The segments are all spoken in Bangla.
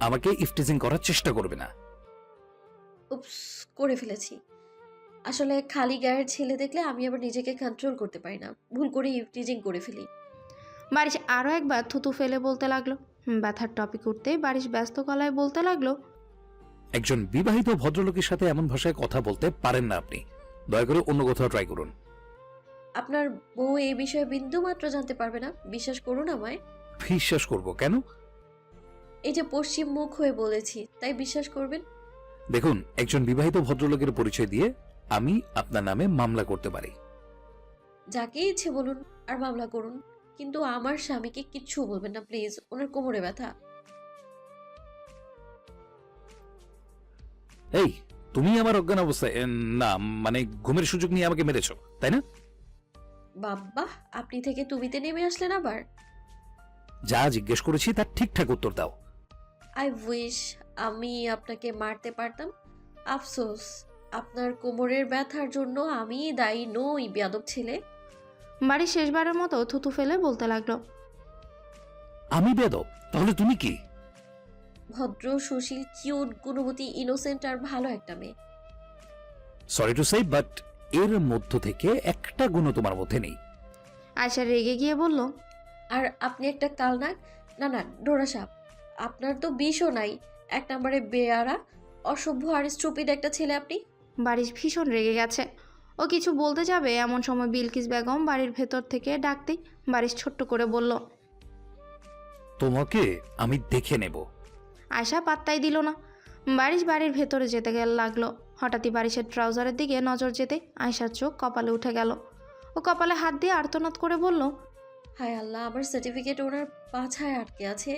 আমাকে ইফটিজিং করার চেষ্টা করবে না। উপস, করে ফেলেছি। আসলে খালি গায়ের ছেলে দেখলে আমি আবার নিজেকে কন্ট্রোল করতে পারি না, ভুল করে ইভটিজিং করে ফেলি। বারিশ আরও একবার থুতু ফেলে বলতে লাগলো। ব্যথার টপিক উঠতেই বারিশ ব্যস্ত গলায় বলতে লাগলো, একজন বিবাহিত ভদ্রলোকের সাথে এমন ভাষায় কথা বলতে পারেন না আপনি। দয়া করে অন্য কোথাও ট্রাই করুন। আপনার বউ এই বিষয়ে বিন্দু মাত্র জানতে পারবে না, বিশ্বাস করুন আমায়। বিশ্বাস করব কেন? এই যে পশ্চিম মুখ হয়ে বলেছি, তাই বিশ্বাস করবেন। দেখুন, একজন বিবাহিত ভদ্রলোকের পরিচয় দিয়ে আমি আপনার নামে মামলা করতে পারি। যাকে ইচ্ছে বলুন আর মামলা করুন, কিন্তু আমার স্বামীকে কিচ্ছু বলবেন না প্লিজ, ওনার কোমরে ব্যথা। এই, তুমি আমার অজ্ঞান অবস্থায় না মানে ঘুমের সুযোগ নিয়ে আমাকে মেরেছো, তাই না? বাবা, আপনি থেকে তুমিতে নেমে আসলেন আবার। যা জিজ্ঞেস করেছি তার ঠিকঠাক উত্তর দাও। আই উইশ আমি আপনাকে মারতে পারতাম। আফসোস, আপনার কোমরের ব্যথার জন্য আমি দায়ী নই, বেয়াদব ছেলে। বারিশ শেষবারের মতো থুতু ফেলে বলতে লাগলো, আমি বেয়াদব? তাহলে তুমি কি? ভদ্র, সুশীল, কিউট, গুণবতী, ইনোসেন্ট আর ভালো একটা মেয়ে। সরি টু সে, বাট এর মধ্য থেকে একটা গুণও তোমার মধ্যে নেই। আয়শা রেগে গিয়ে বলল, আর আপনি একটা কালনাক, না না ডোরা সাপ। আপনার তো বিষও নাই, এক নম্বরে বেয়ারা, অসভ্য আর স্টুপিড একটা ছেলে আপনি। বারিশ ভীষণ রেগে গেছে। ও কিছু বলতে যাবে এমন সময় বিলকিস বেগম বাড়ির ভেতর থেকে ডাকতেই বারিশ ছোট্ট করে বলল, তোমাকে আমি দেখে নেব। আয়শা পাত্তাই দিল না। বারিশ বাড়ির ভেতরে যেতে লাগলো। হঠাৎই বারিশের ট্রাউজারের দিকে নজর যেতে আয়শার চোখ কপালে উঠে গেল। ও কপালে হাত দিয়ে আর্তনাদ করে বলল, হায় আল্লাহ, আমার সার্টিফিকেট ওনার পাছায় আটকে আছে।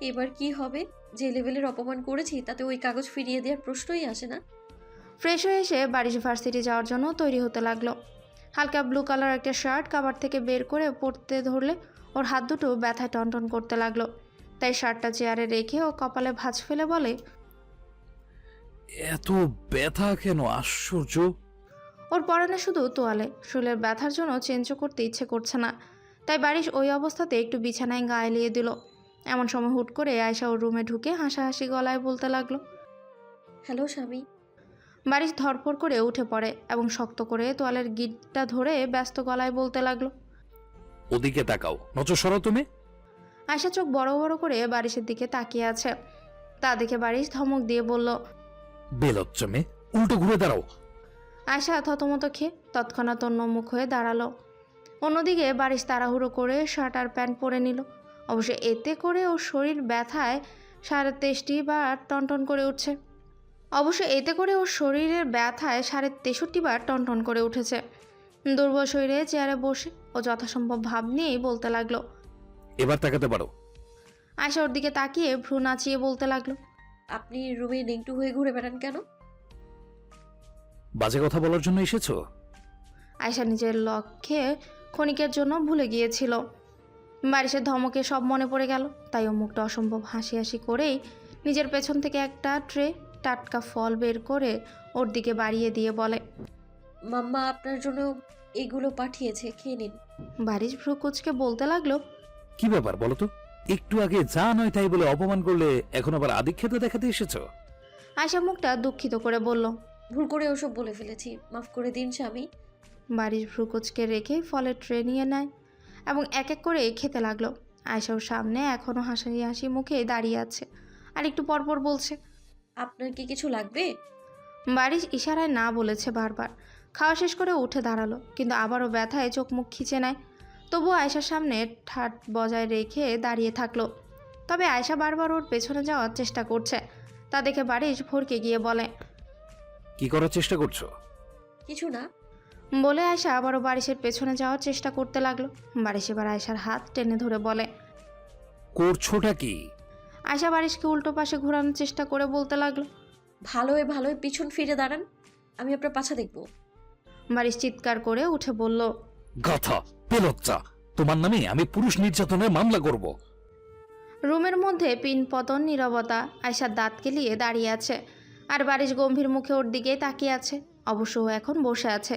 এবার কি হবে? যে লেভেলের অপমান করেছি তাতে ওই কাগজ ফিরিয়ে দেওয়ার প্রশ্নই আসে না। ফ্রেশ হয়ে এসে বারিশ ভার্সিটি যাওয়ার জন্য তৈরি হতে লাগলো। হালকা ব্লু কালার একটা শার্ট কাবার থেকে বের করে পরতে ধরলে ওর হাত দুটো ব্যথায় টনটন করতে লাগলো। তাই শার্টটা চেয়ারে রেখে ও কপালে ভাঁজ ফেলে বলে, এত ব্যথা কেন? আশ্চর্য। ওর পরনে শুধু তোয়ালে, শরীরের ব্যথার জন্য চেঞ্জও করতে ইচ্ছে করছে না। তাই বারিশ ওই অবস্থাতে একটু বিছানায় গা এলিয়ে দিল। এমন সময় হুট করে আয়শা ওর রুমে ঢুকে হাসাহাসি গলায় বলতে লাগলো। হ্যালো স্বামী। বারিশ ধরফর করে উঠে পড়ে এবং শক্ত করে তোয়ালের গিটটা ধরে ব্যস্ত গলায় বলতে লাগলো, ওদিকে তাকাও, নজর সরাও তুমি। আয়শা চোখ বড় বড় করে বারিশের দিকে তাকিয়ে আছে। তা দেখে বারিশ ধমক দিয়ে বলল, বেলজ্জ মেয়ে, উল্টো ঘুরে দাঁড়াও। আয়শা থতমত খেয়ে তৎক্ষণাৎ অন্যমুখ হয়ে দাঁড়ালো। অন্যদিকে বারিশ তাড়াহুড়ো করে শার্ট আর প্যান্ট পরে নিল। অবশ্য এতে করে ওর শরীর ব্যথায় 63টি বার টনটন করে উঠছে। টনটন করে উঠেছে। দুর্বল শরীরে চেয়ারে বসে ও যথাসম্ভব ভাব নিয়েই বলতে লাগলো। এবার তাকাতে পারো। আয়শা ওর দিকে তাকিয়ে ভ্রু নাচিয়ে বলতে লাগলো, আপনি রুমে নেংটু হয়ে ঘুরে বেড়ান কেন? বাজে কথা বলার জন্য এসেছো? আয়শা নিজের লক্ষ্যে ক্ষণিকের জন্য ভুলে গিয়েছিল। বারিশের ধমকে সব মনে পড়ে গেল। তাই ও মুখটা অসম্ভব হাসি হাসি করেই নিজের পেছন থেকে একটা ট্রে টাটকা ফল বের করে ওর দিকে বাড়িয়ে দিয়ে বলে, মাম্মা আপনার জন্য এগুলো পাঠিয়েছে, খেয়ে নিন। বারিশ ভ্রু কুচকে বলতে লাগলো, কি ব্যাপার বলো তো? একটু আগে যা নয় তাই বলে অপমান করলে এখন আবার আধিক্যতা দেখাতে এসেছো? আয়শা মুখটা দুঃখিত করে বলল। ভুল করে ওসব বলে ফেলেছি, মাফ করে দিন স্বামী। বারিশ ভ্রু কুচকে রেখে ফলের ট্রে নিয়ে নেয় এবং এক এক করে খেতে লাগলো। আয়শা ওর সামনে এখনও হাসি হাসি মুখে দাঁড়িয়ে আছে আর একটু পরপর বলছে, আপনার কি কিছু লাগবে? বারিশ ইশারায় না বলেছে বারবার। খাওয়া শেষ করে উঠে দাঁড়ালো, কিন্তু আবারও ব্যথায় চোখ মুখ খিচে নেয়। তবুও আয়শার সামনে ঠাট বজায় রেখে দাঁড়িয়ে থাকলো। তবে আয়শা বারবার ওর পেছনে যাওয়ার চেষ্টা করছে। তা দেখে বারিশ ভরকে গিয়ে বলে, কি করার চেষ্টা করছো? কিছু না। বলে আয়শা আবারও বারিশের পেছনে যাওয়ার চেষ্টা করতে লাগলো। বারিশ এবার আয়শার হাত টেনে ধরে বলে, করছোটা কি? আয়শা বারিশকে উল্টো পাশে ঘোরানোর চেষ্টা করে বলতে লাগলো। ভালোই ভালোই পিছন ফিরে দাঁড়ান, আমি আপনার পাছা দেখব। বারিশ চিৎকার করে উঠে বলল, গাথা, বেলজ্জা, তোমার নামে আমি পুরুষ নির্যাতনের মামলা করব। রুমের মধ্যে পিনপতন নীরবতা। আয়শার দাঁত কেলিয়ে দাঁড়িয়ে আছে আর বারিশ গম্ভীর মুখে ওর দিকে তাকিয়ে আছে। অবশ্য ও এখন বসে আছে।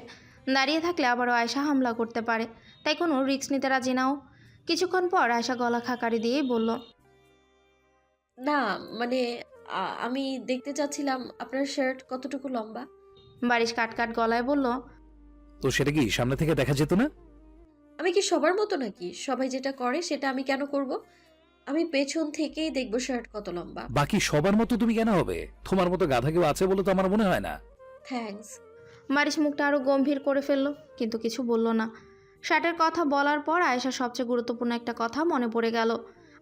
দাঁড়িয়ে থাকলে আবারও আয়শা হামলা করতে পারে, তাই কোনো রিস্ক নিতে রাজি নাও। কিছুক্ষণ পর আয়শা গলা খাকারি দিয়েই বলল, না, মানে আমি দেখতে চাচ্ছিলাম আপনার শার্ট কতটুকু লম্বা। বারিশ কাট কাট গলায় বলল, তো সেটা কি সামনে থেকে দেখা যেত না? আমি কি সবার মতো নাকি? সবাই যেটা করে সেটা আমি কেন করব? আমি পেছন থেকেই দেখব শার্ট কত লম্বা। বাকি সবার মতো তুমি কেন হবে? তোমার মতো গাধা কেউ আছে বলে তো আমার মনে হয় না। থ্যাঙ্কস। বারিশ মুখটা আরও গম্ভীর করে ফেলল, কিন্তু কিছু বলল না। শার্টের কথা বলার পর আয়েশার সবচেয়ে গুরুত্বপূর্ণ একটা কথা মনে পড়ে গেল,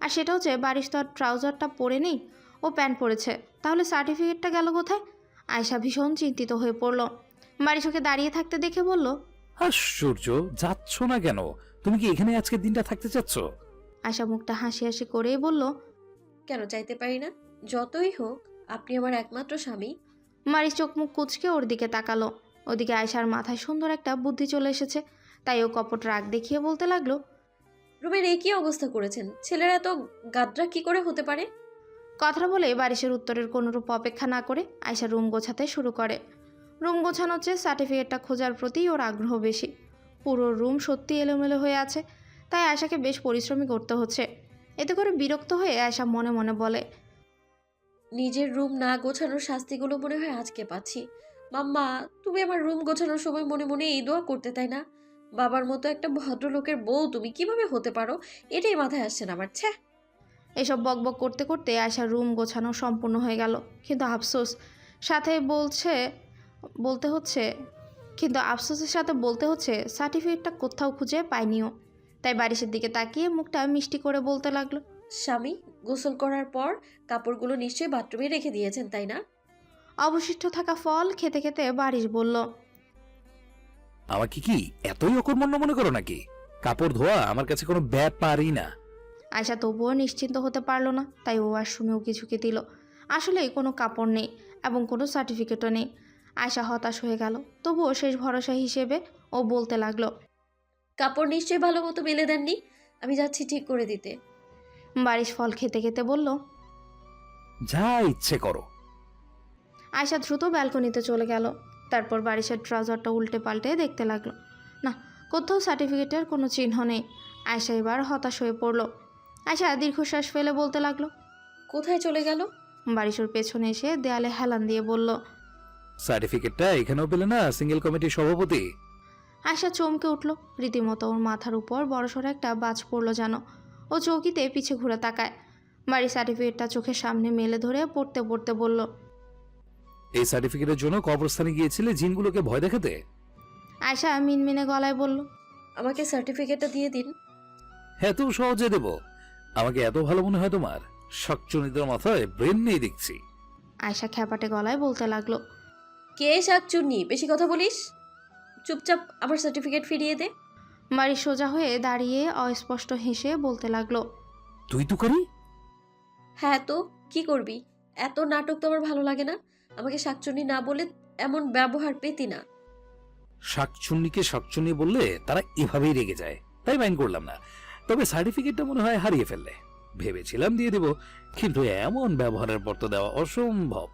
আর সেটা হচ্ছে বারিশ তো আর ট্রাউজারটা পরে নেই, ও প্যান্ট পরেছে। তাহলে সার্টিফিকেটটা গেল কোথায়? আয়েশা ভীষণ চিন্তিত হয়ে পড়ল। বারিশ ওকে দাঁড়িয়ে থাকতে দেখে বলল, আশ্চর্য, যাচ্ছ না কেন? তুমি কি এখানে আজকের দিনটা থাকতে চাচ্ছ? আয়েশা মুখটা হাসি হাসি করেই বলল, কেন চাইতে পারি না? যতই হোক আপনি আমার একমাত্র স্বামী। বারিশ চোখ মুখ কুঁচকে ওর দিকে তাকালো। ওদিকে আয়েশার মাথায় সুন্দর একটা বুদ্ধি চলে এসেছে, তাই ও কপট রাগ দেখিয়ে বলতে লাগলো, রুমের একই অবস্থা করেছেন, ছেলেরা তো গাদ্রা কি করে হতে পারে? কথাটা বলে বারিশের উত্তরের কোনোরূপ অপেক্ষা না করে আয়শা রুম গোছাতে শুরু করে। রুম গোছানোর চেয়ে সার্টিফিকেটটা খোঁজার প্রতি ওর আগ্রহ বেশি। পুরো রুম সত্যি এলোমেলো হয়ে আছে, তাই আয়শাকে বেশ পরিশ্রমী করতে হচ্ছে। এতে করে বিরক্ত হয়ে আয়শা মনে মনে বলে, নিজের রুম না গোছানোর শাস্তিগুলো মনে হয় আজকে পাচ্ছি। মাম্মা, তুমি আমার রুম গোছানোর সময় মনে মনে এই দোয়া করতে, তাই না? বাবার মতো একটা ভদ্রলোকের বউ তুমি কিভাবে হতে পারো, এটাই মাথায় আসছে না আমার। ছ্যা। এসব বকবক করতে করতে আয়শার রুম গোছানো সম্পূর্ণ হয়ে গেল। কিন্তু আফসোস সাথে বলতে হচ্ছে কিন্তু আফসোসের সাথে বলতে হচ্ছে সার্টিফিকেটটা কোথাও খুঁজে পাইনিও। তাই বারিশের দিকে তাকিয়ে মুখটা মিষ্টি করে বলতে লাগলো, স্বামী, গোসল করার পর কাপড়গুলো নিশ্চয়ই বাথরুমে রেখে দিয়েছেন, তাই না? অবশিষ্ট থাকা ফল খেতে খেতে বারিশ বলল, আমাকে কি এতই অকর্মণ্য মনে করো নাকি? কাপড় ধোয়া আমার কাছে কোনো ব্যাপারই না। আয়শা তবুও নিশ্চিন্ত হতে পারল না, তাই ও ওয়াশরুমেও কিছুকে দিল। আসলে কোনো কাপড় নেই এবং কোনো সার্টিফিকেটও নেই। আয়শা হতাশ হয়ে গেল, তবুও শেষ ভরসা হিসেবে ও বলতে লাগলো, কাপড় নিশ্চয়ই ভালো মতো মেলে দেননি, আমি যাচ্ছি ঠিক করে দিতে। বারিশ ফল খেতে খেতে বলল। যা ইচ্ছে করো। আয়শা দ্রুত ব্যালকনিতে চলে গেল। তারপর বারিশের ট্রাউজারটা উল্টে পাল্টে দেখতে লাগলো। না, কোথাও সার্টিফিকেটের কোনো চিহ্ন নেই। আয়শা এবার হতাশ হয়ে পড়ল। আয়শা দীর্ঘশ্বাস ফেলে বলতে লাগলো, কোথায় চলে গেল? বারিশের পেছনে এসে দেয়ালে হেলান দিয়ে বলল। সার্টিফিকেটটা এখানেও পেলে না সিঙ্গেল কমিটির সভাপতি? আয়শা চমকে উঠল। রীতিমতো ওর মাথার উপর বড়সড় একটা বাজ পড়ল যেন। ও চৌকিতে পিছে ঘুরে তাকায়। বাড়ি সার্টিফিকেটটা চোখের সামনে মেলে ধরে পড়তে পড়তে বলল, এই সার্টিফিকেটের জন্য কবরস্থানে গিয়েছিলে জিনগুলোকে ভয় দেখাতে? আয়শা মিনমিনে গলায় বলল, আমাকে সার্টিফিকেটটা দিয়ে দিন। এত সহজে দেব? আমাকে এত ভালো মনে হয় তোমার? শাকচুনিদের মাথায় ব্রেন নেই দেখছি। আয়শা খ্যাপাটে গলায় বলতে লাগলো। কে শাকচুন্নি, বেশি কথা বলিস। চুপচাপ আমার সার্টিফিকেট ফিরিয়ে দে। বাড়ি সোজা হয়ে দাঁড়িয়ে অস্পষ্ট হেসে বলতে লাগলো, তুই তো করি? হ্যাঁ তো কি করবি? এত নাটক তো আমার ভালো লাগে না। আমাকে শাকচুন্নি না বলে এমন ব্যবহার পেতি না। শাকচুন্নিকে শাকচুন্নি বললে তারা এভাবেই রেগে যায়, তাই মাইন্ড করলাম না। তবে সার্টিফিকেটটা মনে হয় হারিয়ে ফেললে। ভেবেছিলাম দিয়ে দেব, কিন্তু এমন ব্যবহারের পর তো দেওয়া অসম্ভব।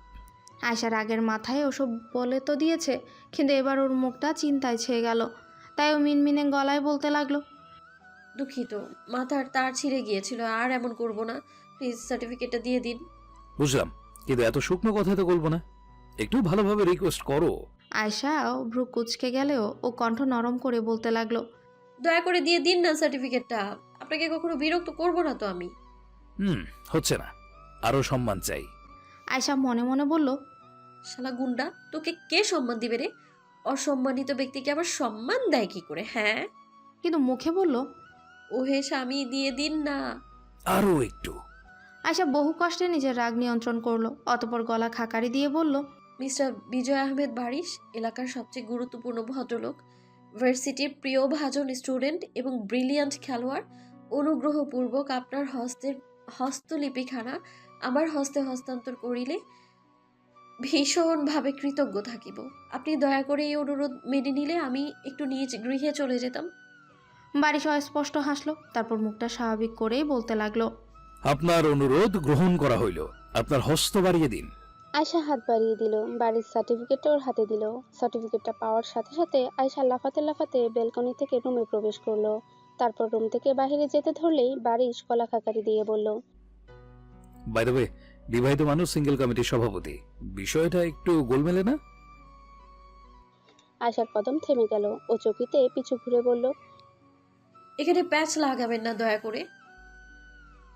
আয়শার আগের মাথায় ওসব বলে তো দিয়েছে, কিন্তু এবার ওর মুখটা চিন্তায় ছেয়ে গেল। তাই ও মিনমিনে গলায় বলতে লাগলো, দুঃখিত, মাথার তার ছিঁড়ে গিয়েছিল, আর এমন করব না। প্লিজ সার্টিফিকেটটা দিয়ে দিন। বুঝলাম, কিন্তু এত শুকনো কথা তো বলবো না, একটু ভালোভাবে রিকোয়েস্ট করো। আয়শা ভ্রু কুঁচকে গেলেও ও কণ্ঠ নরম করে বলতে লাগলো, দয়া করে দিয়ে দিন না সার্টিফিকেটটা। আপনাকে কখনো বিরক্ত করব না তো আমি। হচ্ছে না, আরো সম্মান চাই। আয়শা মনে মনে বলল, শালা গুন্ডা, তোকে কে সম্মান দিবে রে? অসম্মানিত ব্যক্তিকে আবার সম্মান দেয় কি করে, হ্যাঁ? কিন্তু মুখে বলল, ওহে স্বামী, দিয়ে দিন না। আরো একটু। আয়শা বহু কষ্টে নিজের রাগ নিয়ন্ত্রণ করলো, অতপর গলা খাকারি দিয়ে বলল, মিস্টার বিজয় আহমেদ বারিশ, এলাকার সবচেয়ে গুরুত্বপূর্ণ ভদ্রলোক, ভার্সিটির প্রিয় ভাজন স্টুডেন্ট এবং ব্রিলিয়ান্ট খেলোয়াড়, অনুগ্রহপূর্বক আপনার হস্তলিপিখানা আমার হস্তে হস্তান্তর করিলে ভীষণভাবে কৃতজ্ঞ থাকিব। আপনি দয়া করে এই অনুরোধ মেনে নিলে আমি একটু নিজ গৃহে চলে যেতাম। বারিশ অস্পষ্ট হাসলো, তারপর মুখটা স্বাভাবিক করেই বলতে লাগলো, আপনার অনুরোধ গ্রহণ করা হইল, আপনার হস্ত বাড়িয়ে দিন। আয়শা হাত বাড়িয়ে দিল, বাড়ির সার্টিফিকেটটা ওর হাতে দিল। সার্টিফিকেটটা পাওয়ার সাথে সাথে আয়শা লাফাতে লাফাতে ব্যালকনি থেকে রুমে প্রবেশ করলো। তারপর রুম থেকে বাইরে যেতে ধরলেই বারিশ গলা খাকারি দিয়ে বলল, বাই দ্য ওয়ে, বিবাহিত মানুষ সিঙ্গেল কমিটির সভাপতি, বিষয়টা একটু গোলমেলে না? আয়শার কদম থেমে গেল। ও চকিতে পিছু ঘুরে বলল, এখানে প্যাচ লাগাবেন না দয়া করে।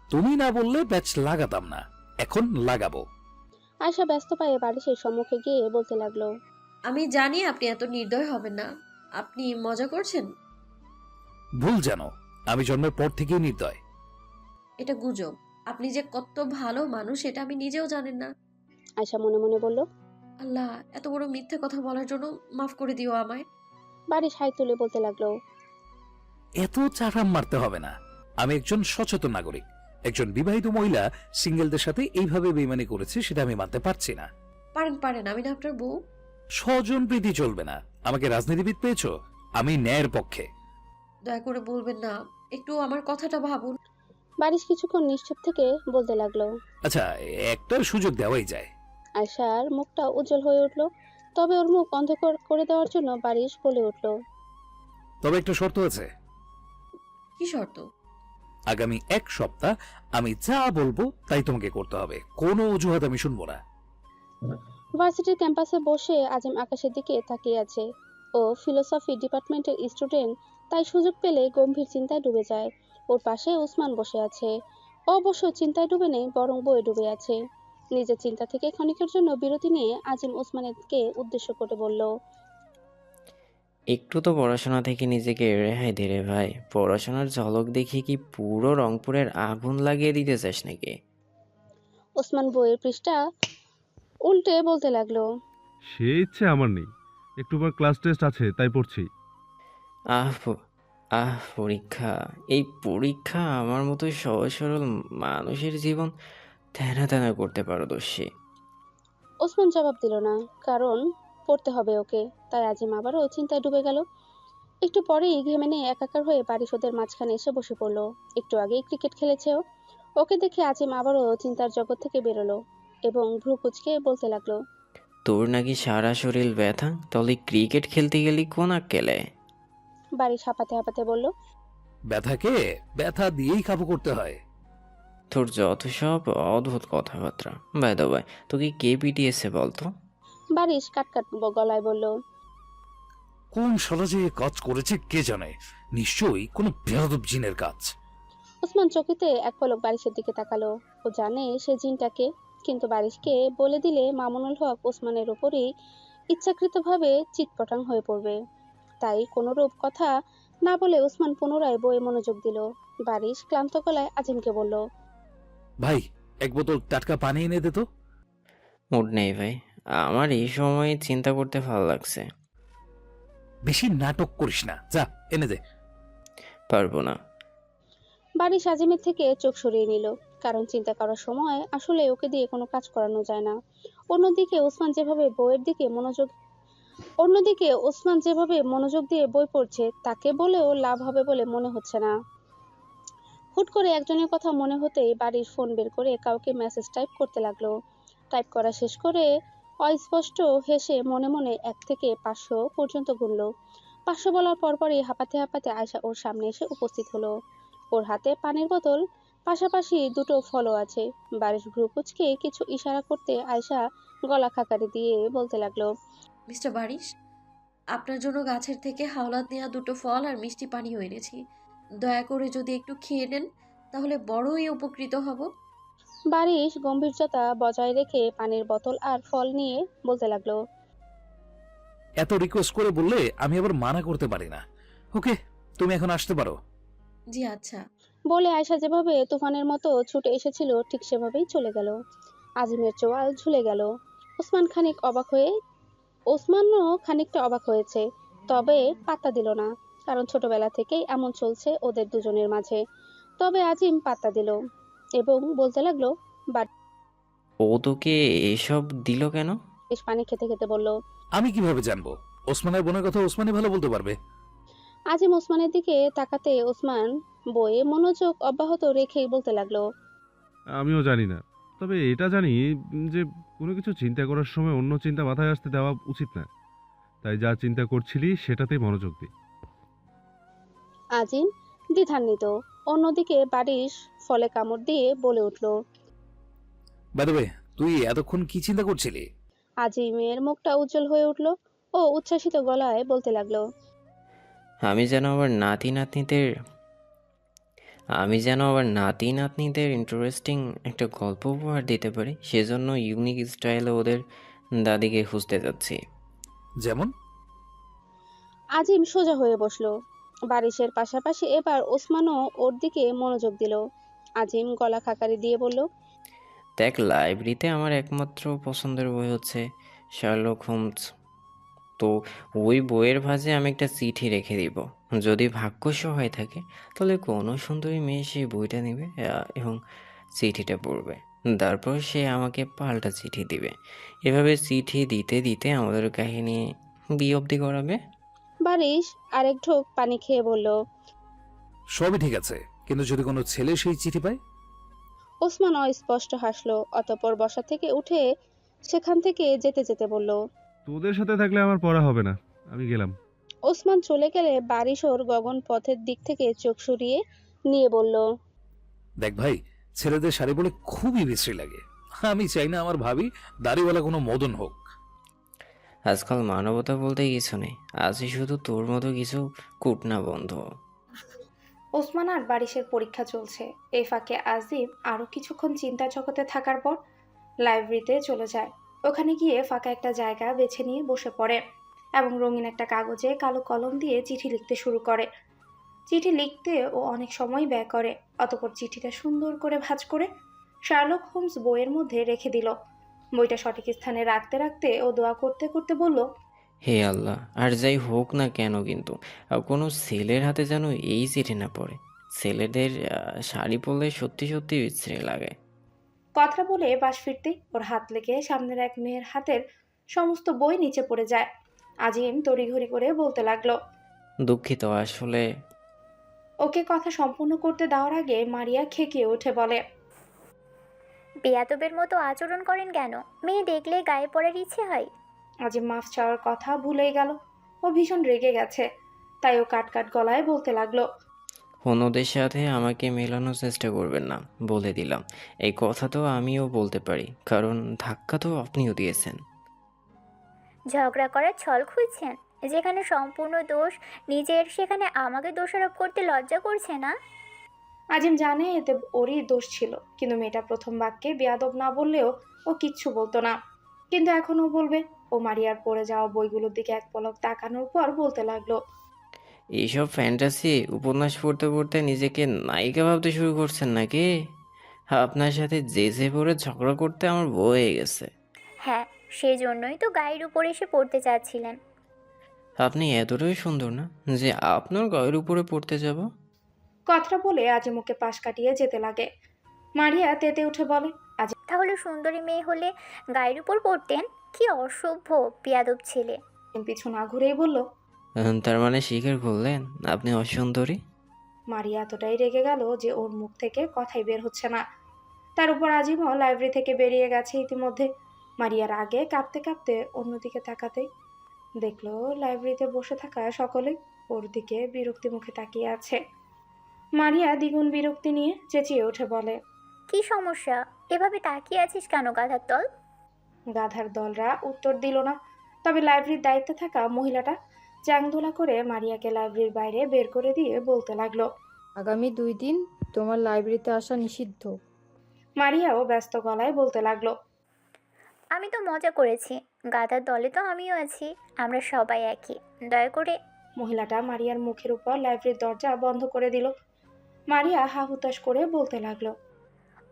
তুমি না বললে ব্যাচ লাগাতাম না, এখন লাগাবো। আয়শা ব্যস্ত পায়ে বারিশের সম্মুখে গিয়ে বলতে লাগলো, আমি জানি আপনি এত নির্দয় হবেন না। আপনি মজা করছেন। ভুল জানো, আমি জন্মের পর থেকেই নির্দয়। এটা গুজব। আপনি যে কত ভালো মানুষ এটা আমি নিজেও জানেন না। আয়শা মনে মনে বলল। আল্লাহ, এত বড় মিথ্যে কথা বলার জন্য মাফ করে দিও আমায়। বারিশ হাই তুলে বলতে লাগলো, এত চাটাম মারতে হবে না। আমি একজন সচেতন নাগরিক। একজন বিবাহিত মহিলা সিঙ্গেলদের সাথে এইভাবে বেইমানি করেছে, সেটা আমি মানতে পারছি না। পারেন পারেন, আমি না আপনার বউ। স্বজন প্রীতি চলবে না। আমাকে রাজনীতিবিদ পেয়েছো, আমি ন্যায়ের পক্ষে। দয়া করে বলবেন না, একটু আমার কথাটা ভাবুন। বারিশ কিছুক্ষণ নিশ্চুপ থেকে বলতে লাগলো। আচ্ছা, একটা সুযোগ দেওয়াই যায়। আয়শার মুখটা উজ্জ্বল হয়ে উঠল। তবে ওর মুখ অন্ধকার করে দেওয়ার জন্য বারিশ বলে উঠল, তবে একটা শর্ত আছে। কি শর্ত? আগামী 1 সপ্তাহ আমি যা বলবো তাই তোমাকে করতে হবে, কোনো অজুহাত আমি শুনবো না। ভার্সিটির ক্যাম্পাসে বসে আজিম আকাশের দিকে তাকিয়ে আছে। ও ফিলোসফি ডিপার্টমেন্টের স্টুডেন্ট, তাই সুযোগ পেলে গম্ভীর চিন্তায় ডুবে যায়। ওর পাশে ওসমান বসে আছে। ও অবশ্য চিন্তায় ডুবে নেই, বরং বইয়ে ডুবে আছে। নিজের চিন্তা থেকে ক্ষণিকের জন্য বিরতি নিয়ে আজিম ওসমানকে উদ্দেশ্য করে বলল, একটু তো পড়াশোনা থেকে নিজেকে রেহাই দে রে ভাই। পড়াশোনার ঝলক দেখি কি পুরো রংপুরের আগুন লাগিয়ে দিতে চাস নাকি? ওসমান বইয়ের পৃষ্ঠা উল্টে বলতে লাগলো, সে ইচ্ছে আমার নেই, একটু পর ক্লাস টেস্ট আছে তাই পড়ছি। পরীক্ষা। এই পরীক্ষা আমার মতো সহজ সরল মানুষের জীবন তেনা তেনা করতে পারদর্শী। ওসমান জবাব দিল না, কারণ পড়তে হবে ওকে। তাই আজিম আবারও চিন্তায় ডুবে গেল। একটু পরেই ঘেমে নিয়ে একাকার হয়ে বাড়ি ওদের মাঝখানে এসে বসে পড়লো। একটু আগেই ক্রিকেট খেলেছে ও। ওকে দেখে আজিম আবারও চিন্তার জগৎ থেকে বেরোলো এবং ভ্রু কুঁচকে বলতে লাগলো, তোর নাকি সারা শরীর ব্যথা, তাহলে ক্রিকেট খেলতে গেলি কোন আক্কেলে? বাড়ি হাঁপাতে হাঁপাতে বলল, ব্যথাকে ব্যথা দিয়েই কাবু করতে হয়। তোর যত সব অদ্ভুত কথাবার্তা। বাই দ্য ওয়ে, তোকে কে পিটিয়েছে বলতো? বারিশ কাটকাট গলায় বলল, কোন শালা যে কাজ করেছে কে জানে, নিশ্চয়ই কোনো বেয়াদব জিনের কাজ। ওসমান চকিতে এক পলক বারিশের দিকে তাকালো। ও জানে সে জিনটাকে, কিন্তু বারিশকে বলে দিলে মামুনুল হক ওসমানের উপরই ইচ্ছাকৃতভাবে চিৎপটাং হয়ে পড়বে। তাই কোনোরূপ কথা না বলে ওসমান পুনরায় বইয়ে মনোযোগ দিল। বারিশ ক্লান্ত গলায় আজিমকে বলল, ভাই, 1 বোতল টাটকা পানি এনে দে তো। মুড নেই ভাই, আমার এই সময় চিন্তা করতে ভালো লাগছে। বেশি নাটক করিস না, যা এনে দে। পারবো না। বারিশ আজিমের থেকে চোখ সরিয়ে নিল, কারণ চিন্তা করার সময় আসলে ওকে দিয়ে কোনো কাজ করানো যায় না। অন্যদিকে ওসমান যেভাবে দিয়ে বই পড়ছে তাকে বলেও লাভ হবে বলে মনে হচ্ছে না। হুট করে একজনের কথা মনে হতেই বাড়ির ফোন বের করে কাউকে মেসেজ টাইপ করতে লাগলো। টাইপ করা শেষ করে অস্পষ্ট হেসে মনে মনে 1 থেকে 500 পর্যন্ত গুনলো। 500 বলার পরপরই হাঁপাতে হাঁপাতে আয়শা ওর সামনে এসে উপস্থিত হলো। ওর হাতে পানির বোতল, পাশাপাশি দুটো ফলও আছে। বারিশ ভ্রু কুঁচকে কিছু ইশারা করতে আয়শা গলা খাকারি দিয়ে বলতে লাগলো, মিস্টার বারিশ, আপনার জন্য গাছের থেকে হাওলাত নেওয়া 2টো ফল আর মিষ্টি পানিও এনেছি। দয়া করে যদি একটু খেয়ে নেন তাহলে বড়ই উপকৃত হব। বারিশ গম্ভীর্যতা বজায় রেখে পানির বোতল আর ফল নিয়ে বলতে লাগলো, এত রিকোয়েস্ট করে বললে আমি আবার মানা করতে পারি না। ওকে, তুমি এখন আসতে পারো। জি আচ্ছা। বলে আয়শা যেভাবে তুফানের মতো ছুটে এসেছিল ঠিক সেভাবেই চলে গেল। আজিমের চোয়াল ঝুলে গেল। ওসমানও খানিকটা অবাক হয়েছে, তবে পাত্তা দিল না, কারণ ছোটবেলা থেকেই এমন চলছে ওদের দুজনের মাঝে। তবে আজিম পাত্তা দিল এবং বলতে লাগলো, ও তোকে এসব দিল কেন? বারিশ পানি খেতে খেতে বলল। আমি কিভাবে জানবো? ওসমানের বোনের কথা ওসমানই ভালো বলতে পারবে। আজিম ওসমানের দিকে তাকাতে ওসমান বইয়ে মনোযোগ অব্যাহত রেখেই বলতে লাগলো, আমিও জানি না, তবে এটা জানি যে কোনো কিছু চিন্তা করার সময় অন্য চিন্তা মাথায় আসতে দেওয়া উচিত না। তাই যা চিন্তা করছিলি সেটাতেই মনোযোগ দি। আজিম দ্বিধান্বিত। অন্যদিকে বারিশ ফলে কামড় দিয়ে বলে উঠল, বাই দ্য ওয়ে, তুই এতক্ষণ কি চিন্তা করছিলি? আজিমের মুখটা উজ্জ্বল হয়ে উঠল। ও উচ্ছ্বাসিত গলায় বলতে লাগলো, আমি যেন আমার নাতি নাতনিদের ইন্টারেস্টিং একটা গল্প উপহার দিতে পারি, সেজন্য ইউনিক স্টাইলে ওদের দাদিকে খুঁজতে যাচ্ছি। যেমন? আজিম সোজা হয়ে বসলো। বারিশের পাশাপাশি এবার ওসমানও ওর দিকে মনোযোগ দিল। আজিম গলা খাকারি দিয়ে বলল, দেখ, লাইব্রেরিতে আমার একমাত্র পছন্দের বই হচ্ছে শার্লক হোমস। তো ওই বইয়ের ভাঁজে আমি একটা চিঠি রেখে দিব। যদি ভাগ্য সহায় থাকে তাহলে কোনো সুন্দরী মেয়ে সেই বইটা নেবে এবং চিঠিটা পড়বে। তারপর সে আমাকে পাল্টা চিঠি দিবে। এভাবে চিঠি দিতে দিতে আমাদের কাহিনী বিয়ে অবধি করাবে। বারিশ আরেক ঢোক পানি খেয়ে বলল। সবই ঠিক আছে, কিন্তু যদি কোনো ছেলে সেই চিঠি পায়? ওসমান অস্পষ্ট হাসলো, অতঃপর বসা থেকে উঠে সেখান থেকে যেতে যেতে বলল। তোদের সাথে থাকলে আমার পড়া হবে না, আমি গেলাম। ওসমান চলে গেলে বারিশ ওর গগন পথের দিক থেকে চোখ সরিয়ে নিয়ে বলল, দেখ ভাই, ছেলেদের শাড়ি পরে খুবই বিশ্রী লাগে। আমি চাই না আমার ভাবি দাড়িওয়ালা কোনো মদন হোক। আজকাল মানবতা বলতে কিছু নেই, আছে শুধু তোর মতো কিছু কুটনা বন্ধু। ওসমান আর বারিশের পরীক্ষা চলছে। এই ফাঁকে আজিম আরও কিছুক্ষণ চিন্তা জগতে থাকার পর লাইব্রেরিতে চলে যায়। ওখানে গিয়ে ফাঁকা একটা জায়গা বেছে নিয়ে বসে পড়ে এবং রঙিন একটা কাগজে কালো কলম দিয়ে চিঠি লিখতে শুরু করে। চিঠি লিখতে ও অনেক সময় ব্যয় করে। অতঃপর চিঠিটা সুন্দর করে ভাঁজ করে শার্লক হোমস বইয়ের মধ্যে রেখে দিল। বইটা সঠিক স্থানে রাখতে রাখতে ও দোয়া করতে করতে বলল, হে আল্লাহ, আর যাই হোক না কেন কিন্তু কোনো ছেলের হাতে যেন এই চিঠি না পড়ে। ছেলেদের শাড়ি পরলে সত্যি সত্যি বিশ্রী লাগে। কথাটা বলে পাশ ফিরতেই ওর হাত লেগে সামনের এক মেয়ের হাতের সমস্ত বই নিচে পড়ে যায়। আজিম তড়িঘড়ি করে বলতে লাগলো। দুঃখিত, আসলে ওকে কথা সম্পূর্ণ করতে দেওয়ার আগে মারিয়া খেকিয়ে উঠে বলে, বেয়াদবের মতো আচরণ করেন কেন? মেয়ে দেখলে গায়ে পড়ার ইচ্ছে হয়। আজিম মাফ চাওয়ার কথা ভুলেই গেল। ও ভীষণ রেগে গেছে, তাই ও কাট কাট গলায় বলতে লাগলো, অন্যদের সাথে আমাকে মেলানোর চেষ্টা করবেন না, বলে দিলাম। এই কথা তো আমিও বলতে পারি, কারণ ধাক্কা তো আপনিও দিয়েছেন। ঝগড়া করার ছল খুঁজছেন? যেখানে সম্পূর্ণ দোষ নিজের, সেখানে আমাকে দোষারোপ করতে লজ্জা করছে না? আজিম জানে এতে ওরই দোষ ছিল, কিন্তু মেয়েটা প্রথম বাক্যে বেয়াদব না বললেও ও কিচ্ছু বলতো না। কিন্তু এখন ও বলবে। ও মারিয়ার পড়ে যাওয়া বইগুলোর দিকে এক পলক তাকানোর পর বলতে লাগলো, এইসব ফ্যান্টাসি উপন্যাস পড়তে পড়তে নিজেকে নায়িকা ভাবতে শুরু করছেন নাকি? আপনার সাথে যে পড়ে ঝগড়া করতে আমার বয়ে গেছে। হ্যাঁ, সেজন্যই তো গায়ের উপর এসে পড়তে চাচ্ছিলেন। আপনি এতটাই সুন্দর না যে আপনার গায়ের উপরে পড়তে যাব? কথাটা বলে আজিম ওকে পাশ কাটিয়ে যেতে লাগে। মারিয়া তেতে উঠে বলে, তাহলে সুন্দরী মেয়ে হলে গায়ের উপর পড়তেন? কি অসভ্য বেয়াদব ছেলে। আজিম পিছু না ঘুরেই বলল। তার মানে স্বীকার করলেন আপনি অসুন্দরী? মারিয়া এতটাই রেগে গেল যে ওর মুখ থেকে কথাই বের হচ্ছে না। তার উপর আজিমও লাইব্রেরি থেকে বেরিয়ে গেছে ইতিমধ্যে। মারিয়ার আগে কাঁপতে কাঁপতে অন্যদিকে তাকাতেই দেখলো লাইব্রেরিতে বসে থাকা সকলেই ওর দিকে বিরক্তি মুখে তাকিয়ে আছে। মারিয়া দ্বিগুণ বিরক্তি নিয়ে চেঁচিয়ে উঠে বলে, কি সমস্যা? এভাবে তাকিয়ে আছিস কেন, গাধার দল? গাধার দলরা উত্তর দিল না। তবে লাইব্রেরির দায়িত্বে থাকা মহিলাটা চ্যাংদোলা করে মারিয়াকে লাইব্রেরির বাইরে বের করে দিয়ে বলতে লাগলো, আগামী 2 দিন তোমার লাইব্রেরিতে আসা নিষিদ্ধ। মারিয়াও ব্যস্ত গলায় বলতে লাগলো, আমি তো মজা করেছি। গাধার দলে তো আমিও আছি। আমরা সবাই একই। দয়া করে। মহিলাটা মারিয়ার মুখের উপর লাইব্রেরির দরজা বন্ধ করে দিল। মারিয়া হা হুতাশ করে বলতে লাগলো,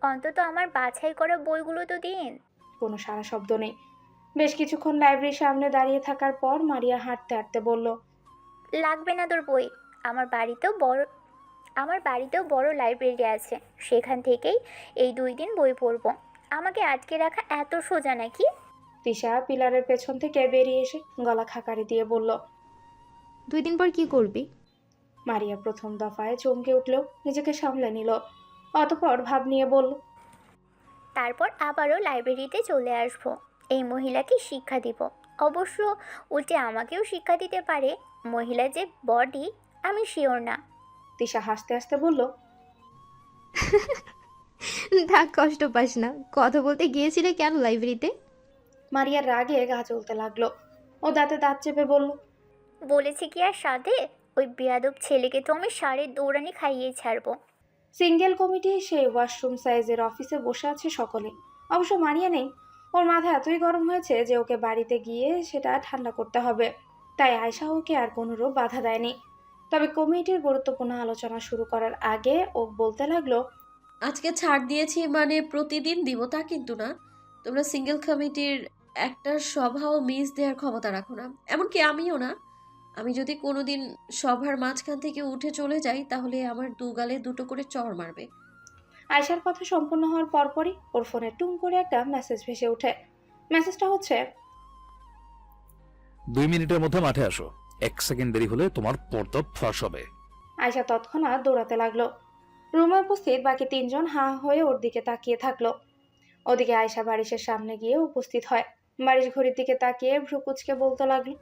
অন্তত আমার বাছাই করা বইগুলো তো দিন। কোনো সারা শব্দ নেই। বেশ কিছুক্ষণ লাইব্রেরির সামনে দাঁড়িয়ে থাকার পর মারিয়া হাঁটতে হাঁটতে বলল, লাগবে না তোর বই। আমার বাড়িতেও বড় লাইব্রেরি আছে। সেখান থেকেই এই 2 দিন বই পড়বো। আমাকে আটকে রাখা এত সোজা নাকি? তিশা পিলারের পেছন থেকে বেরিয়ে এসে গলা খাকারি দিয়ে বলল। 2 দিন পর কি করবি? মারিয়া প্রথম দফায় চমকে উঠল, নিজেকে সামলে নিল। অতঃপর ভাব নিয়ে বলল, তারপর আবারও লাইব্রেরিতে চলে আসবো। এই মহিলাকে শিক্ষা দিব। অবশ্য উল্টে আমাকেও শিক্ষা দিতে পারে। মহিলা যে বডি আমি শিওর না। তিশা হাসতে হাসতে বলল, থাক, কষ্ট পাস না। কথা বলতে গিয়েছিলে কেন লাইব্রেরিতে? মারিয়ার রাগে গা চলতে লাগলো। ও দাঁতে দাঁত চেপে বলল, বলেছি কি আর সাধে, ওই বেয়াদব ছেলেকে তো আমি সারের দৌড়ানি খাইয়েই ছাড়বো। সিঙ্গেল কমিটি সেই ওয়াশরুম সাইজের অফিসে বসে আছে সকলে। অবশ্য মারিয়া নেই। ওর মাথা এতই গরম হয়েছে যে ওকে বাড়িতে গিয়ে সেটা ঠান্ডা করতে হবে। তাই আয়শা ওকে আর কোনোরূপ বাধা দেয়নি। তবে কমিটির গুরুত্বপূর্ণ আলোচনা শুরু করার আগে ও বলতে লাগলো, আজকে ছাড় দিয়েছি মানে প্রতিদিন দিব তা কিন্তু না। তোমরা সিঙ্গেল কমিটির একটা সভাও মিস দেওয়ার ক্ষমতা রাখো না, এমনকি আমিও না। আমি যদি কোনোদিন সভার মাঝখান থেকে উঠে চলে যাই তাহলে আমার দুগালে দুটো করে চড় মারবে। আয়শার কথা সম্পূর্ণ হওয়ার পরপরই ওর ফোনে টুং করে একটা মেসেজ ভেসে ওঠে। মেসেজটা হচ্ছে, 2 মিনিটের মধ্যে মাঠে আসো, 1 সেকেন্ড দেরি হলে তোমার পর্দা ফাঁস হবে। আয়শা তৎক্ষণাৎ দৌড়াতে লাগলো। রুমে উপস্থিত বাকি 3 জন হাঁ হয়ে ওর দিকে তাকিয়ে থাকলো। ওদিকে আয়শা বারিশের সামনে গিয়ে উপস্থিত হয়। বারিশ ঘড়ির দিকে তাকিয়ে ভ্রু কুঁচকে বলতে লাগলো,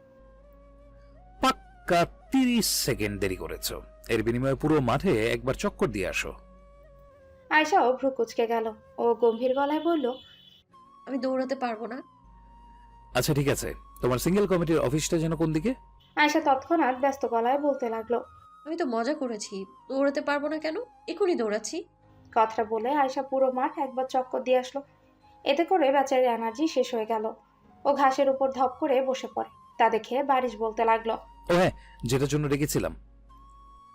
পাক্কা 30 সেকেন্ড দেরি করেছো, এর বিনিময়ে পুরো মাঠে একবার চক্কর দিয়ে আসো। আয়শাও ভ্রু কুঁচকে গেল। ও গম্ভীর গলায় বলল, আমি দৌড়াতে পারবো না। আচ্ছা ঠিক আছে, তোমার সিঙ্গেল কমিটির অফিসটা যেন কোন দিকে? আয়শা তৎক্ষণাৎ ব্যস্ত গলায় বলতে লাগলো, আমি তো মজা করেছি, দৌড়াতে পারবো না কেন, এখনই দৌড়াচ্ছি। কথাটা বলে আয়শা পুরো মাঠ একবার চক্কর দিয়ে আসলো। এতে করে বেচারির এনার্জি শেষ হয়ে গেল। ও ঘাসের উপর ধপ করে বসে পড়ে। তা দেখে বারিশ বলতে লাগলো, ও হ্যাঁ, যেটার জন্য রেখেছিলাম।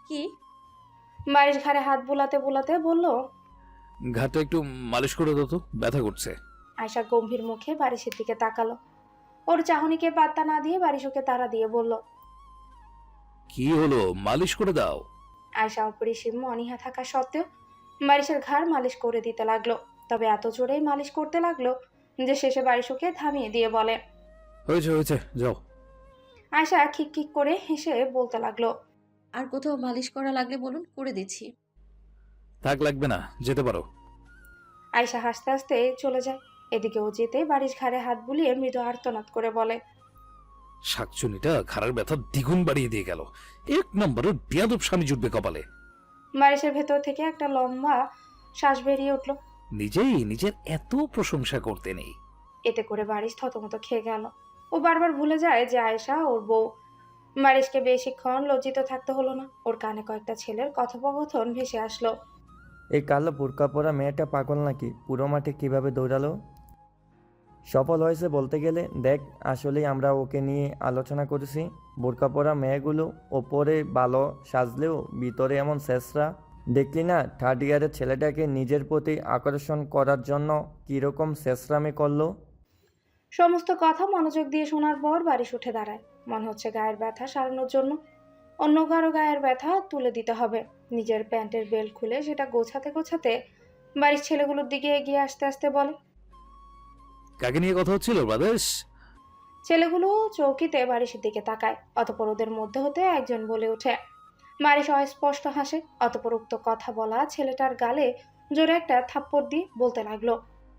কি? বারিশ ঘাড়ে হাত বুলাতে বুলাতে বলল। ঘাটটা একটু মালিশ করে দাও তো, ব্যথা করছে। আয়শা গম্ভীর মুখে বারিশের দিকে তাকালো। ওর চাহনিকে পাত্তা না দিয়ে বারিশ ওকে তাড়া দিয়ে বলল, কি হলো, মালিশ করে দাও। আয়শা অপরিসীম অনীহা থাকা সত্ত্বেও বারিশের ঘাড় মালিশ করে দিতে লাগলো। তবে এত জোরেই মালিশ করতে লাগলো যে শেষে বারিশ ওকে থামিয়ে দিয়ে বলে, হয়েছে হয়েছে, যাও। আয়শা খিক খিক করে হেসে বলতে লাগলো, আর কোথাও মালিশ করা লাগলে বলুন, করে দিচ্ছি। থাক, লাগবে না, যেতে পারো। আয়শা হাসতে হাসতে চলে যায়। এদিকে ও যেতে বারিশ ঘাড়ে হাত বুলিয়ে মৃদু আর্তনাদ করে বলে, শাকচুনিটা ঘাড়ের ব্যথা দ্বিগুণ বাড়িয়ে দিয়ে গেল। 1 নম্বরের বেয়াদব স্বামী জুটবে কপালে। বারিশের ভেতর থেকে একটা লম্বা শ্বাস বেরিয়ে উঠল। নিজেই নিজের এত প্রশংসা করতে নেই। এতে করে বারিশ থতমত খেয়ে গেল। ও বারবার ভুলে যায় যে আয়েশা ওর বউ। বারিশকে বেশিক্ষণ লজ্জিত থাকতে হলো না। ওর কানে কয়েকটা ছেলের কথোপকথন ভেসে আসলো। এই কালো বোরকা পরা মেয়েটা পাগল নাকি? পুরো মাঠে কিভাবে দৌড়ালো? সফল হয়েছে বলতে গেলে। দেখ, আসলেই আমরা ওকে নিয়ে আলোচনা করেছি। বোরকা পরা মেয়েগুলো ওপরে ভালো সাজলেও ভিতরে এমন শেষরা। দেখলি না থার্ড ইয়ারের ছেলেটাকে নিজের প্রতি আকর্ষণ করার জন্য কীরকম শেষরামি করলো? সমস্ত কথা মনোযোগ দিয়ে শোনার পর বারিশ উঠে দাঁড়ায়। মনে হচ্ছে গায়ের ব্যথা সারানোর জন্য অন্য কারো গায়ের ব্যথা তুলে দিতে হবে। নিজের প্যান্টের বেল্ট খুলে সেটা গোছাতে গোছাতে বাড়ির ছেলেগুলোর দিকে এগিয়ে আসতে আসতে বলে, কাকে নিয়ে কথা হচ্ছিল ব্রাদার্স? ছেলেগুলো চৌকিতে বারিশের দিকে তাকায়। অতঃপর ওদের মধ্যে হতে একজন বলে ওঠে। বারিশ অস্পষ্ট হাসে। অতঃপর উক্ত কথা বলা ছেলেটার গালে জোরে একটা থাপ্পড় দিয়ে বলতে লাগলো,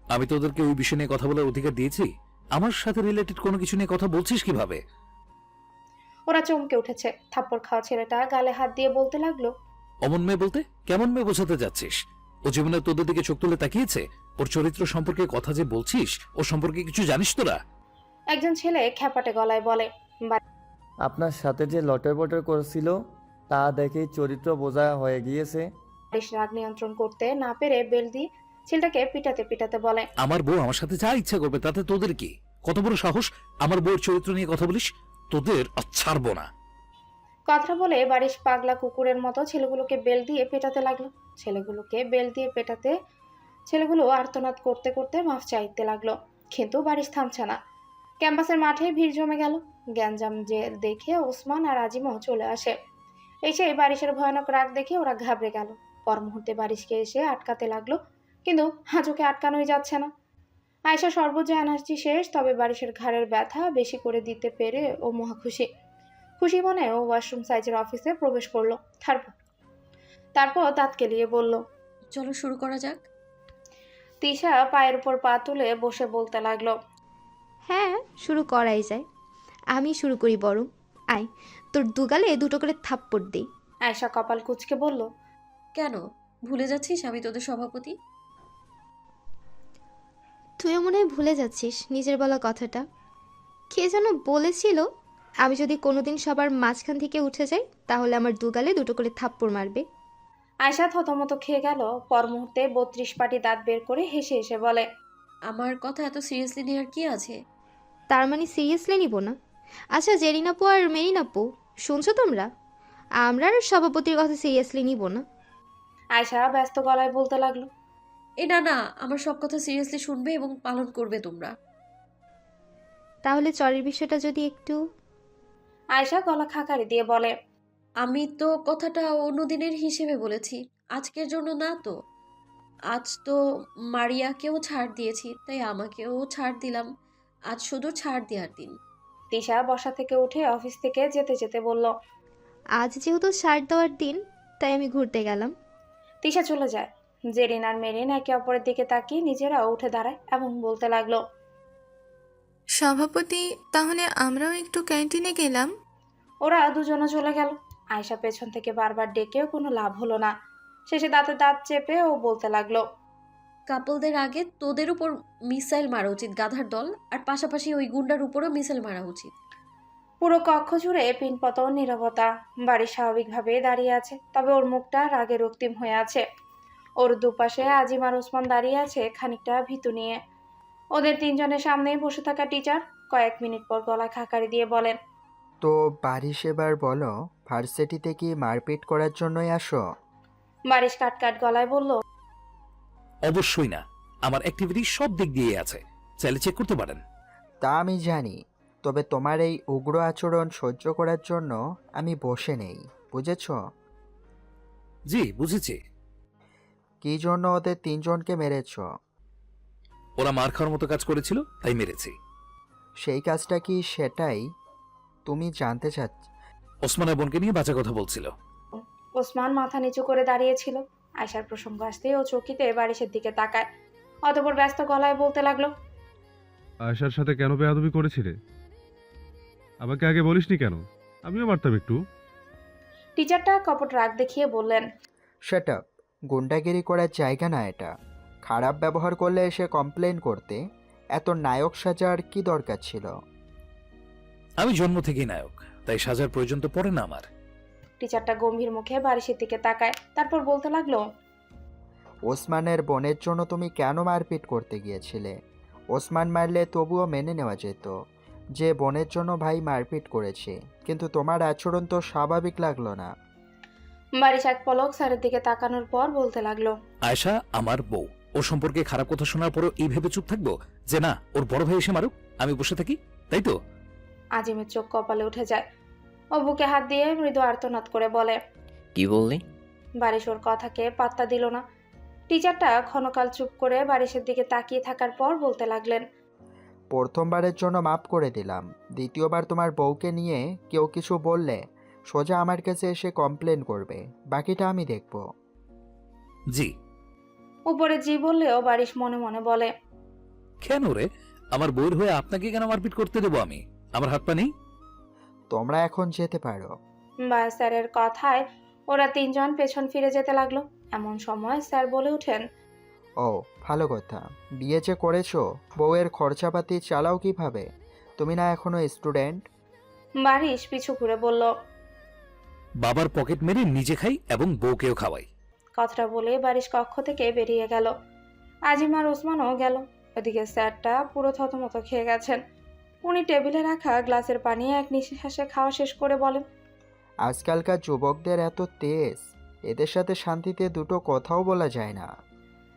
আমি তোদেরকে ওই বিষয় নিয়ে কথা বলার অধিকার দিয়েছি? আমার সাথে রিলেটেড কোনো কিছু নিয়ে কথা বলছিস কিভাবে? ওরা চমকে উঠেছে। থাপ্পড় খাওয়া ছেলেটা গালে হাত দিয়ে বলতে লাগলো, অমন মেয়ে বলতে কেমন মেয়ে বোঝাতে যাচ্ছিস? ও জীবনে তোদের দিকে চোখ তুলে তাকিয়েছে? ওর চরিত্র সম্পর্কে কথা যে বলছিস, ও সম্পর্কে কিছু জানিস তোরা? একজন ছেলে খ্যাপাটে গলায় বলে। আপনার সাথে যে লটর বটর করেছিল তা দেখেই চরিত্র বোঝা হয়ে গিয়েছে। বারিশ রাগ নিয়ন্ত্রণ করতে না পেরে বেল দিয়ে ছেলেটাকে পিটাতে পিটাতে বলে, আমার বউ আমার সাথে যা ইচ্ছা করবে, তাতে তোদের কি? কত বড় সাহস আমার বউর চরিত্র নিয়ে কথা বলিস? তোদের আর ছাড়বো না। কথা বলে বারিশ পাগলা কুকুরের মতো ছেলেগুলোকে বেল দিয়ে পেটাতে লাগলো। ছেলেগুলোকে বেল দিয়ে পেটাতে ছেলেগুলো আর্তনাদ করতে করতে মাফ চাইতে লাগলো। কিন্তু বারিশ থামছে না। ক্যাম্পাসের মাঠে ভিড় জমে গেল। গ্যাঞ্জাম যে দেখে ওসমান আর আজিমও চলে আসে। এসে বারিশের ভয়ানক রাগ দেখে ওরা ঘাবড়ে গেল। পর মুহূর্তে বারিশকে এসে আটকাতে লাগলো, কিন্তু হাজুকে আটকানোই যাচ্ছে না। আয়শা সর্বোচ্চ এনার্জি শেষ, তবে বারিশের ঘাড়ের ব্যথা বেশি করে দিতে পেরে ও মহা খুশি। খুশি মনে ও ওয়াশরুম সাইজের অফিসে প্রবেশ করলো। তারপর দাঁত কেলিয়ে বলল, চলো শুরু করা যাক। তিশা পায়ের উপর পা তুলে বসে বলতে লাগলো, হ্যাঁ, শুরু করাই যায়। আমি শুরু করি বরং। আয়, তোর দুগালে দুটো করে থাপ্পড় দিই। আয়শা কপাল কুঁচকে বলল, কেন ভুলে যাচ্ছিস আমি তোদের সভাপতি? তুইও মনে হয় ভুলে যাচ্ছিস নিজের বলা কথাটা। কে যেন বলেছিল, আমি যদি কোনোদিন সবার মাঝখান থেকে উঠে যাই তাহলে আমার দুগালে দুটো করে থাপ্পড় মারবে। আয়শা থতমত খেয়ে গেল। পর মুহূর্তে 32 পাটি দাঁত বের করে হেসে হেসে বলে, আমার কথা এত সিরিয়াসলি নেওয়ার কি আছে? তার মানে সিরিয়াসলি নিব না? আচ্ছা জেরিন আপু আর মেরিন আপু, শুনছো তোমরা? আমরা আর সভাপতির কথা সিরিয়াসলি নিব না। আয়শা ব্যস্ত গলায় বলতে লাগলো, এ না না, আমার সব কথা সিরিয়াসলি শুনবে এবং পালন করবে তোমরা। তাহলে চরের বিষয়টা যদি একটু। আয়শা গলা খাকারি দিয়ে বলে, আমি তো কথাটা অন্যদিনের হিসেবে বলেছি, আজকের জন্য না তো। আজ তো মারিয়াকেও ছাড় দিয়েছি, তাই আমাকেও ছাড় দিলাম। আজ শুধু ছাড় দেওয়ার দিন। তিশা বসা থেকে উঠে অফিস থেকে যেতে যেতে বলল। আজ যেহেতু ছাড় দেওয়ার দিন, তাই আমি ঘুরতে গেলাম। তিশা চলে যায়। জেরিন আর মেরিন একে অপরের দিকে তাকিয়ে নিজেরাও উঠে দাঁড়ায় এবং বলতে লাগলো, সভাপতি, তাহলে আমরাও একটু ক্যান্টিনে গেলাম। ওরা দুজনে চলে গেল। আয়শা পেছন থেকে বারবার ডেকেও কোনো লাভ হলো না। শেষে দাঁতে দাঁত চেপে ও বলতে লাগলো, কাপলদের আগে তোদের উপর মিসাইল মারা উচিত, গাধার দল। আর পাশাপাশি ওই গুন্ডার উপরও মিসাইল মারা উচিত। পুরো কক্ষ জুড়ে পিনপতন নীরবতা। বাড়ি স্বাভাবিকভাবে দাঁড়িয়ে আছে, তবে ওর মুখটা রাগে রক্তিম হয়ে আছে। ওর দুপাশে আজিম আর ওসমান দাঁড়িয়ে আছে খানিকটা ভীতু নিয়ে। ওদের তিনজনের সামনেই বসে থাকা টিচার কয়েক মিনিট পর গলা খাকারি দিয়ে বলেন, তো বারিশ এবার বলো, ভার্সিটিতে কি মারপিট করার জন্যই আসো? বারিশ কাট গলায় বলল, অবশ্যই না, আমার অ্যাক্টিভিটি সব দিক দিয়ে আছে, চাইলে চেক করতে পারেন। তা আমি জানি, তবে তোমার এই উগ্র আচরণ সহ্য করার জন্য আমি বসে নেই, বুঝেছ? জি বুঝেছি। কী জন্য ওদের তিনজনকে মেরেছ? ওরা মার খাওয়ার মতো কাজ করেছিল, তাই মেরেছি। সেই কাজটা কি সেটাই তুমি জানতে চাচ্ছ? ওসমানের বোনকে নিয়ে বাজে কথা বলছিল। ওসমান মাথা নিচু করে দাঁড়িয়েছিল। আয়শার প্রসঙ্গ আসতেই ও চকিতে বারিশের দিকে তাকায়। অতঃপর ব্যস্ত গলায় বলতে লাগলো, আয়শার সাথে কেন বেয়াদবি করেছিলে? আমাকে আগে বলিসনি কেন? আমিও পারতাম একটু। টিচারটা কপট রাগ দেখিয়ে বললেন, সেট আপ, গুন্ডাগিরি করার জায়গা না এটা। খারাপ ব্যবহার করলে এসে কমপ্লেন করতে এত নায়ক সাজার কি দরকার ছিল? আমি জন্ম থেকেই নায়ক, তাই সাজার প্রয়োজন তো পড়ে না আমার। টিচারটা গম্ভীর মুখে বারিশের দিকে তাকায়, তারপর বলতে লাগলো, ওসমানের বোনের জন্য তুমি কেন মারপিট করতে গিয়েছিলে? ওসমান মারলে তবুও মেনে নেওয়া যেত যে বোনের জন্য ভাই মারপিট করেছে, কিন্তু তোমার আচরণ তো স্বাভাবিক লাগলো না। বারিশ এক পলক স্যারের দিকে তাকানোর পর বলতে লাগলো, আয়শা আমার বউ, ওর সম্পর্কে খারাপ কথা শোনার পরেও এই ভেবে চুপ থাকবো যে না, ওর বড় ভাই এসে মারুক, আমি বসে থাকি, তাই তো? আজিমের চোখ কপালে উঠে যায়। ও বুকে হাত দিয়ে মৃদু আর্তনাদ করে বলে, কি বললি? বারিশ ওর কথাকে পাত্তা দিল না। টিচারটা ক্ষণকাল চুপ করে বারিশের দিকে তাকিয়ে থাকার পর বলতে লাগলেন, প্রথমবারের জন্য মাফ করে দিলাম, দ্বিতীয়বার তোমার বউকে নিয়ে কেউ কিছু বললে সোজা আমার কাছে এসে কমপ্লেন করবে, বাকিটা আমি দেখব। জি। উপরে জি বললেও বারিশ মনে মনে বলে, কেন রে, আমার বউয়ের হয়ে আপনাকে কেন মারপিট করতে দেবো আমি? আমার হাত পা নেই? তোমরা এখন যেতে পারো। বা স্যারের কথায় ওরা তিনজন পেছন ফিরে যেতে লাগলো। এমন সময় স্যার বলে ওঠেন, ও ভালো কথা, বিয়ে যে করেছো, বউয়ের খরচাপাতি চালাও কিভাবে? তুমি না এখনো স্টুডেন্ট? বারিশ পিছু ঘুরে বলল, বাবার পকেট মেরে নিজে খাই এবং বউকেও খাওয়াই। কথাটা বলে বারিশ কক্ষ থেকে বেরিয়ে গেল। আজিম আর ওসমানও গেল। ওদিকে স্যারটা পুরো থতমত খেয়ে গেছেন। উনি টেবিলে রাখা গ্লাসের পানি এক নিঃশ্বাসে খাওয়া শেষ করে বলেন, আজকালকার যুবকদের এত তেজ, এদের সাথে শান্তিতে দুটো কথাও বলা যায় না।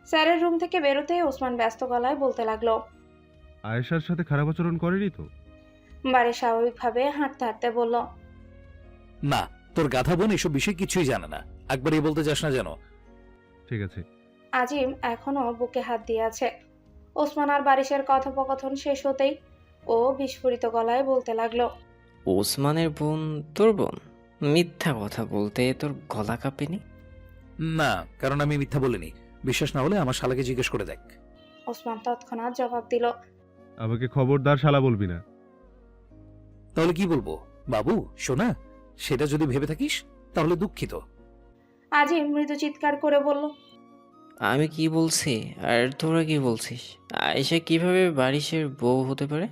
স্যারের রুম থেকে বেরোতে ওসমান ব্যস্ত গলায় বলতে লাগলো, আয়েশার সাথে খারাপ আচরণ করেনি তো? বারিশ স্বাভাবিকভাবে হাঁটতে হাঁটতে বলল, না, তোর গাধা বোন এসব বিষয় কিছুই জানে না, একবার এই বলতে যাস না যেন। ঠিক আছে। আজিম এখনো বুকে হাত দিয়ে আছে। ওসমান আর বারিশের কথোপকথন শেষ হতেই ও বিস্ফোরিত গলায় বলতে লাগলো, ওসমানের বোন তোর বোন? মিথ্যা কথা বলতে তোর গলা কাঁপেনি? না, কারণ আমি মিথ্যা বলিনি। বিশ্বাস না হলে আমার শালাকে জিজ্ঞেস করে দেখ। ওসমান তৎক্ষণাৎ জবাব দিল, আমাকে খবরদার শালা বলবি না। তাহলে কি বলবো? বাবু শোনা, সেটা যদি ভেবে থাকিস তাহলে দুঃখিত। আজিম মৃদু চিৎকার করে বলল, আমি কি বলছি আর তোরা কি বলছিস? আয়েশা কিভাবে বারিশের বউ হতে পারে?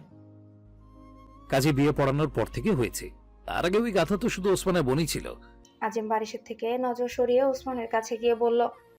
কাজে বিয়ে পড়ানোর পর থেকে হয়েছে। তার আগে ওই গাথা তো শুধু ওসমানের বোনই ছিল। আজিম বারিশের থেকে নজর সরিয়ে ওসমানের কাছে গিয়ে বলল,